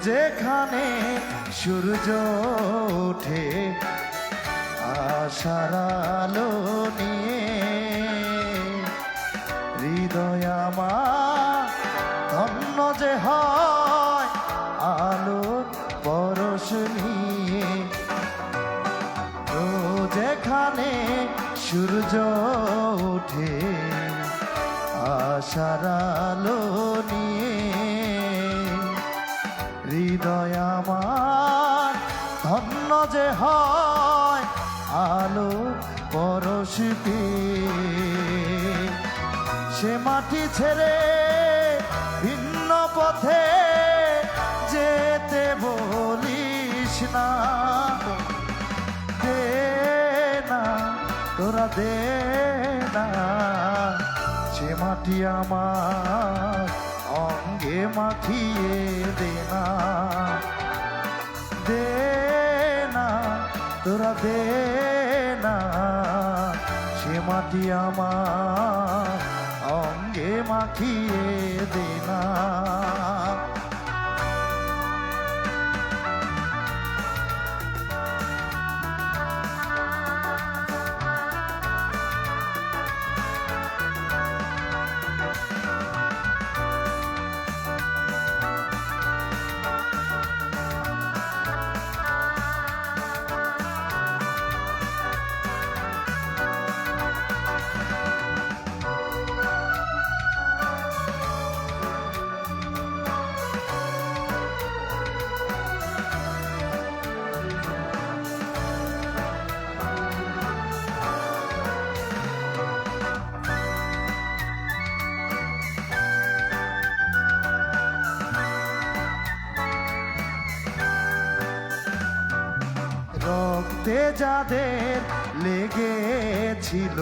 যেখানে সূর্য ওঠে আশার আলো নিয়ে, হৃদয় আমার ধন্য যে হয় আলোর পরশ নিয়ে। যেখানে সূর্য ওঠে আশার আলো নিয়ে, হৃদয় আমার ধন্য যে হয় আলো পরশ পেয়ে। সে মাটি ছেড়ে ভিন্ন পথে যেতে বলিস না, দে না তোরা দে না, সে মাটি আমার অঙ্গে মাখিয়ে দে না, দে না তোরা দে না, সে মাটি আমার অঙ্গে মাখিয়ে দে না। রক্তে যাদের লেগেছিল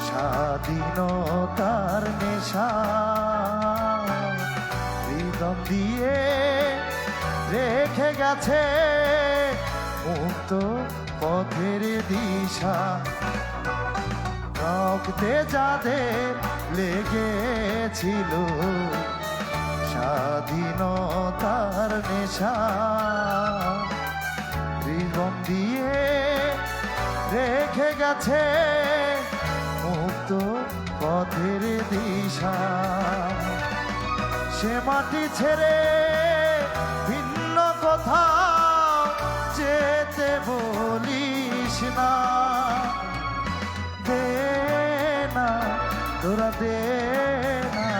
স্বাধীনতার নেশা, হৃদয় দিয়ে রেখে গেছে মুক্ত পথের দিশা। রক্তে যাদের লেগেছিল স্বাধীনতার নেশা, হৃদয় দিয়ে রেখে গেছে মুক্ত পথের দিশা। সে মাটি ছেড়ে ভিন্ন কোথাও যেতে বলিস না, দে না তোরা দে না,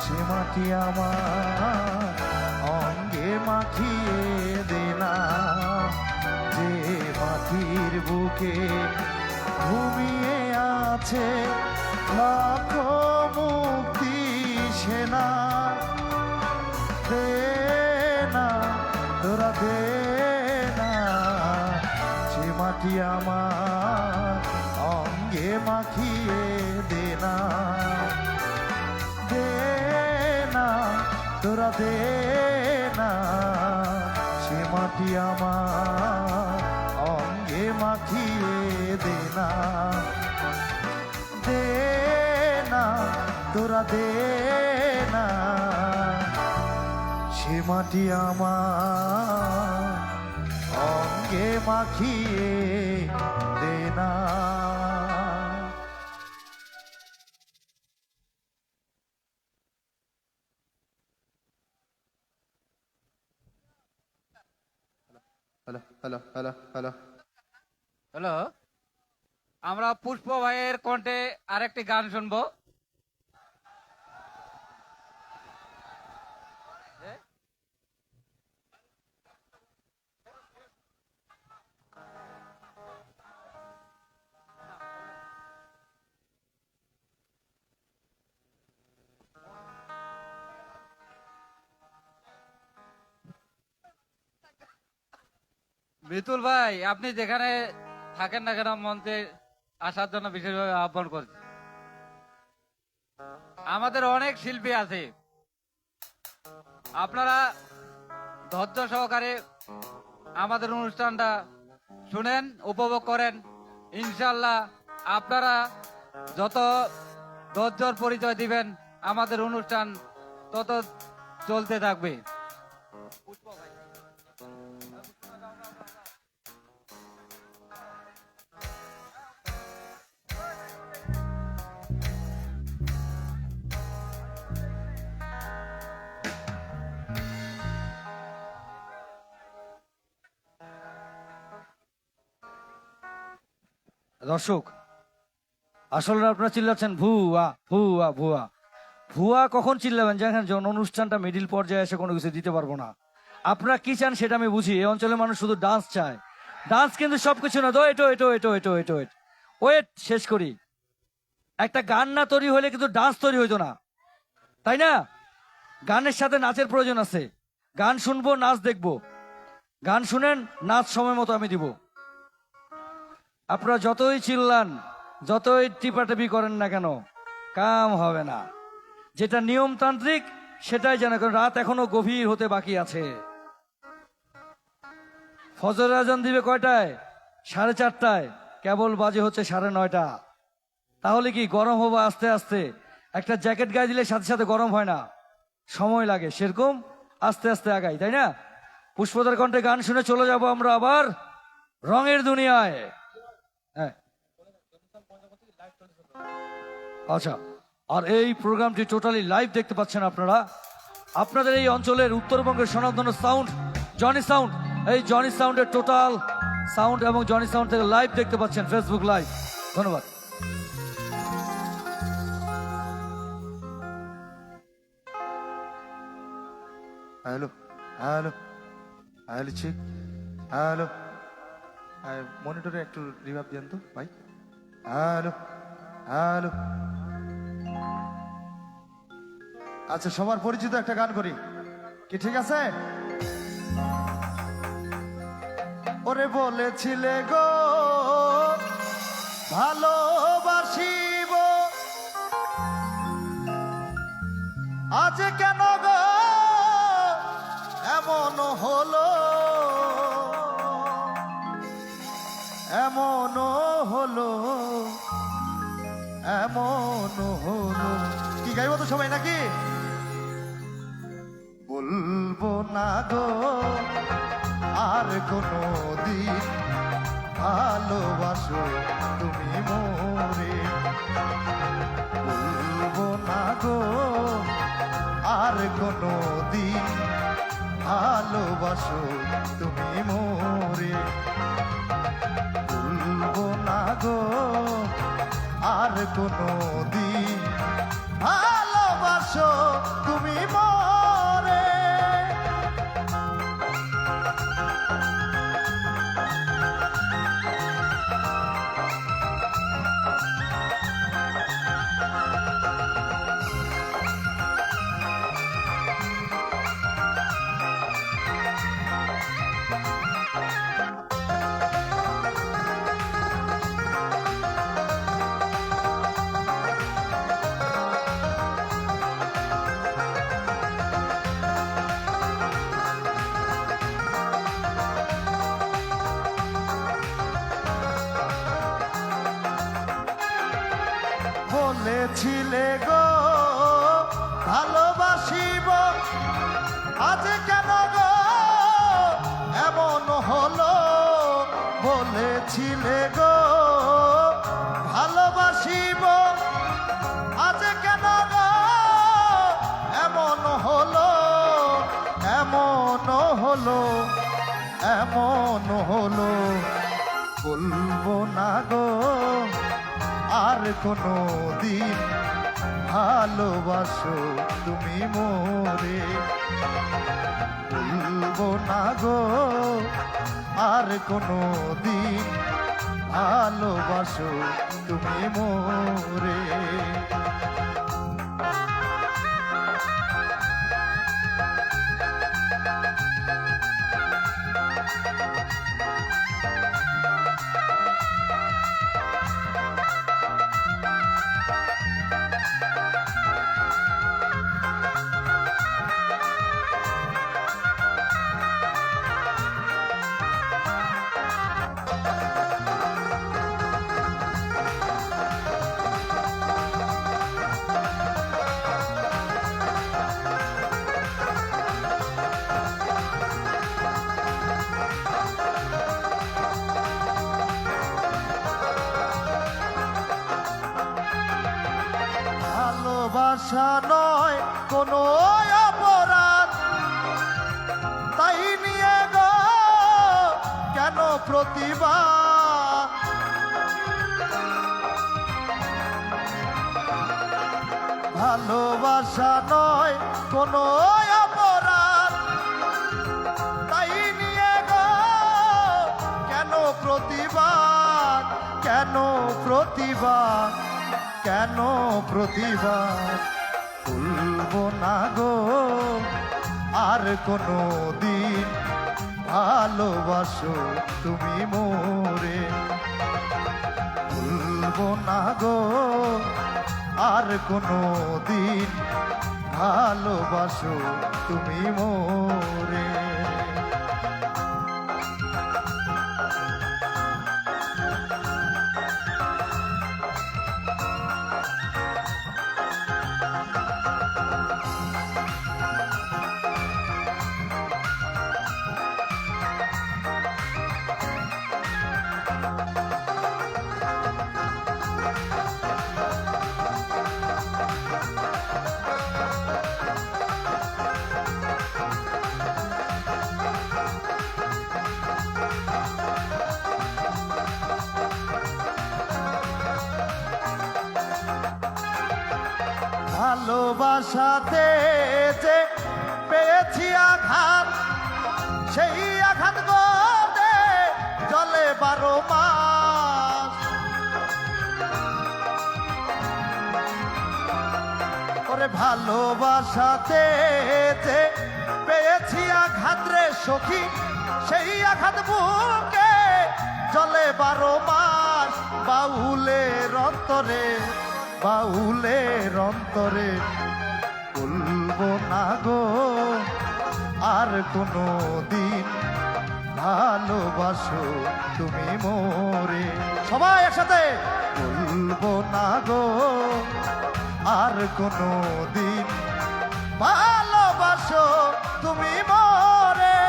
সে মাটি আমার অঙ্গে মাখিয়ে দে না, যে মাটির বুকে ঘুমিয়ে আছে লাখ মুক্তি সেনা, দে না তোরা দে না, সে মাটি আমার অঙ্গে মাখিয়ে দে না, দে না তোরা দে না, সে মাটি আমার অঙ্গে মাখিয়ে দে না, দে না তোরা দে না, সে মাটি আমার অঙ্গে মাখিয়ে দে না। Hello hello hello hello hello, আমরা পুষ্প ভাইয়ের কণ্ঠে আরেকটি গান শুনবো। মিতুল ভাই, আপনি যেখানে থাকেন না কেন মঞ্চে আসার জন্য বিশেষভাবে আহ্বান করছি। আমাদের অনেক শিল্পী আছে, আপনারা ধৈর্য সহকারে আমাদের অনুষ্ঠানটা শুনেন, উপভোগ করেন। ইনশাল্লাহ আপনারা যত ধৈর্যর পরিচয় দিবেন আমাদের অনুষ্ঠান তত চলতে থাকবে। দর্শক, আসলে আপনারা চিল্লাচ্ছেন ভুয়া ভুয়া ভুয়া। ভুয়া কখন চিল্লাবেন যখন অনুষ্ঠানটা মিডিল পর্যায়ে এসে কোনো কিছু দিতে পারবো না। আপনারা কি চান সেটা আমি বুঝি। এই অঞ্চলের মানুষ শুধু ডান্স চায়। ডান্স কিন্তু সবকিছু না। ওয়েট শেষ করি। একটা গান না তৈরি হলে কিন্তু ডান্স তৈরি হইতো না, তাই না? গানের সাথে নাচের প্রয়োজন আছে। গান শুনবো, নাচ দেখবো। গান শুনেন, নাচ সময় মতো আমি দিব। আপনারা যতই চিল্লান, যতই টিপাটিপি করেন না কেন, কাম হবে না। যেটা নিয়মতান্ত্রিক সেটাই জানা, কারণ রাত এখনো গভীর হতে বাকি আছে। ফজর আজান দিবে কয়টায়? 4:30টায়। কেবল বাজে হচ্ছে 9:30। তাহলে কি গরম হবে আস্তে আস্তে? একটা জ্যাকেট গায়ে দিলে সাথে সাথে গরম হয় না, সময় লাগে। সেরকম আস্তে আস্তে আগাই, তাই না? পুষ্পদার কণ্ঠে গান শুনে চলে যাব আমরা আবার রঙের দুনিয়ায়। হ্যাঁ, আচ্ছা। আর এই প্রোগ্রামটি টোটালি লাইভ দেখতে পাচ্ছেন আপনারা। আপনাদের এই অঞ্চলের উত্তরবঙ্গের স্বনামধন্য সাউন্ড জনি সাউন্ড, এই জনি সাউন্ডের টোটাল সাউন্ড এবং জনি সাউন্ড থেকে লাইভ দেখতে পাচ্ছেন, ফেসবুক লাইভ। ধন্যবাদ। Hello hello hello check. Hello, মনিটরে একটু রিভাব দেন তো ভাই। Hello hello. আচ্ছা, সবার পরিচিত একটা গান করি কি, ঠিক আছে? ওরে বলেছিলে গো ভালোবাসিব, আজ কেন গো এমন হলো, এমন হলো, এমন হলো। কি গাইব তো সবাই নাকি? বলবো না গো আর কোনো দিন ভালোবাসো তুমি মোরে, বলবো না গো আর কোনো দিন ভালোবাসো তুমি মোরে, বলবো না গো আর কোনো দিন ভালোবাসো তুমি মোরে। বলেছিলে গো ভালোবাসিব, আজ কেন গো এমন হলো, বলেছিলে গো ভালোবাসিব, আজ কেন গো এমন হলো, এমন হলো, এমন হলো। বলবো না গো আর কোনো দিন ভালোবাসো তুমি মোরে, বলবো না গো আর কোনো দিন ভালোবাসো তুমি মোরে। ভালোবাসা নয় কোনো অপরাধ, তাই নিয়ে গো কেন প্রতিবাদ? ভালোবাসা নয় কোনো অপরাধ, তাই নিয়ে গো কেন প্রতিবাদ? কেন প্রতিবাদ? কেন প্রতিবাদ? ভুলবো না গো আর কোনো দিন, ভালোবাসো তুমি মোরে। ভুলবো না গো আর কোনো দিন, ভালোবাসো তুমি মোরে। ভালোবাসাতে যে পেয়েছি আঘাত, সেই আঘাত গতে জলে 12 মাস। ওরে ভালোবাসাতে যে পেয়েছি আঘাত রে সখী, সেই আঘাত বুকে জলে 12 মাস। বাউলের অন্তরে, বাউলের অন্তরে বলবো না গো আর কোনো দিন, ভালোবাসো তুমি মোরে। সবাই একসাথে বলবো না গো আর কোনো দিন, ভালোবাসো তুমি মোরে।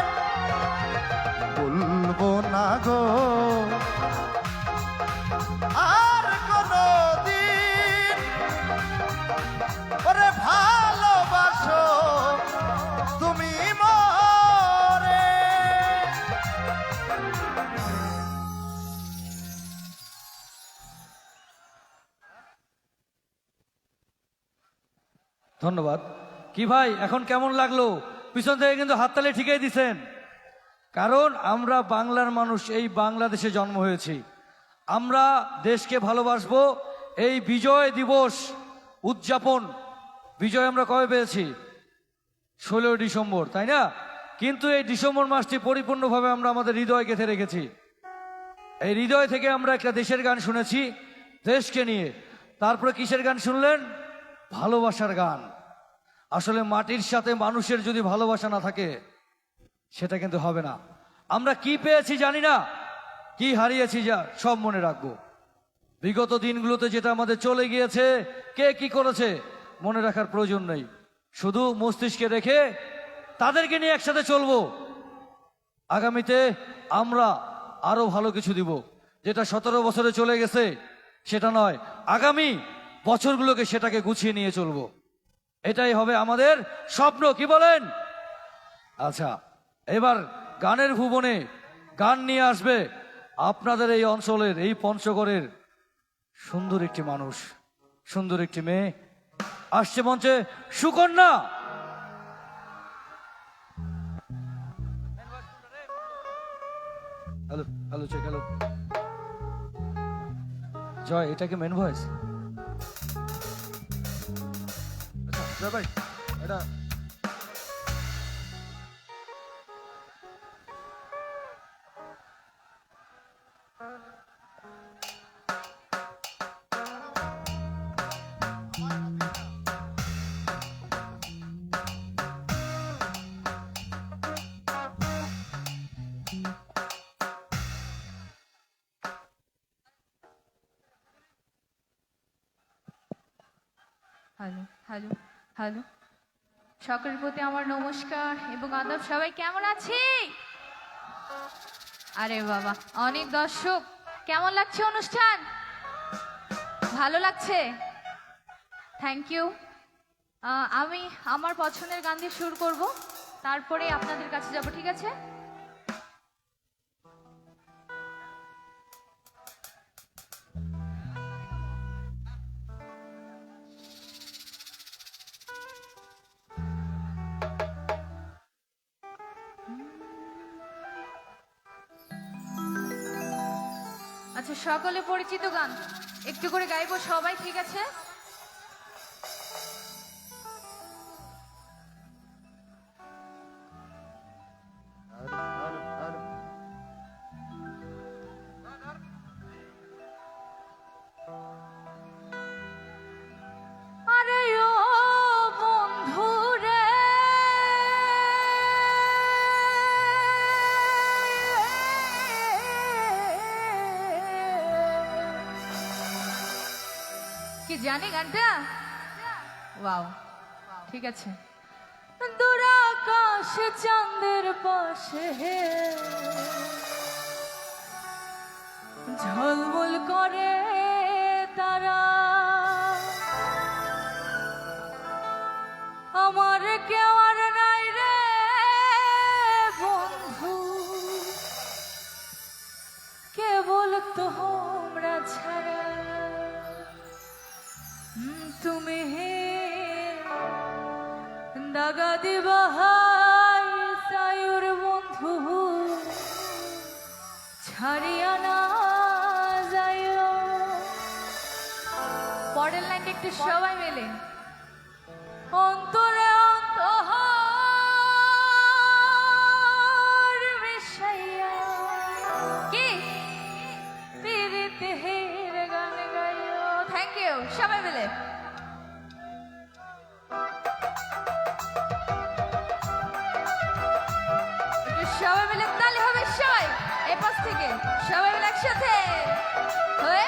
বলবো না গো আর কোনো দিন, ওরে ভালোবাসো তুমি মোরে। ধন্যবাদ। কি ভাই এখন কেমন লাগলো? পিছন থেকে কিন্তু হাততালি ঠিকই দিছেন, কারণ আমরা বাংলার মানুষ, এই বাংলাদেশে জন্ম হয়েছি। আমরা দেশকে ভালোবাসবো। এই বিজয় দিবস উদযাপন, বিজয় আমরা কবে পেয়েছি? 16 ডিসেম্বর, তাই না? কিন্তু এই ডিসেম্বর মাসটি পরিপূর্ণভাবে আমরা আমাদের হৃদয় গেঁথে রেখেছি। এই হৃদয় থেকে আমরা একটা দেশের গান শুনেছি দেশকে নিয়ে। তারপরে কিসের গান শুনলেন? ভালোবাসার গান। আসলে মাটির সাথে মানুষের যদি ভালোবাসা না থাকে সেটা কিন্তু হবে না। আমরা কি পেয়েছি জানি না, কি হারিয়েছি যা সব মনে রাখবো। বিগত দিনগুলোতে যেটা আমাদের চলে গিয়েছে, কে কি করেছে মনে রাখার প্রয়োজন নেই। শুধু মস্তিষ্কে রেখে তাদেরকে নিয়ে একসাথে চলবো। আগামীতে আমরা আরো ভালো কিছু দিব। যেটা 17 বছরে চলে গেছে সেটা নয়, আগামী বছরগুলোকে সেটাকে গুছিয়ে নিয়ে চলবো। এটাই হবে আমাদের স্বপ্ন, কি বলেন? আচ্ছা, এবার গানের ভুবনে গান নিয়ে আসবে আপনাদের এই অঞ্চলের, এই পঞ্চগড়ের সুন্দর একটি মানুষ, সুন্দর একটি মেয়ে আসছে মঞ্চে, Sukanya. Hello hello, check, hello. Joy, এটা কি মেন ভয়েস? জয় ভাই, এটা হ্যালো হ্যালো হ্যালো, সকলের প্রতি আমার নমস্কার এবং আদাব। সবাই কেমন আছি? আরে বাবা, অনেক দর্শক। কেমন লাগছে অনুষ্ঠান? ভালো লাগছে? Thank you. আমি আমার পছন্দের গান দিয়ে শুরু করব, তারপরে আপনাদের কাছে যাব, ঠিক আছে? আচ্ছা, সকলে পরিচিত গান একটু করে গাইবো সবাই, ঠিক আছে? আরে ও বন্ধু রে, কি জানি গানটা? ওয়াও, ঠিক আছে। দূর আকাশে চাঁদের পাশে ঝলমল করে তারা, আমার কেউ আর নাই রে বন্ধু, কেবল তোমরা ছাড়া। তুমি দাগা দিবা হাই সায়ুর বন্ধু, ছাড়িয়া না যাইও। পরের লাইনটা একটু সবাই মিলে। অন্তরে অন্তর মিশাইয়া কি প্রীতির গান গাইও। থ্যাংক ইউ, সবাই মিলে। সবাই মিলে তালি হবে, সবাই এ পাশ থেকে সবাই মিলে একসাথে হয়ে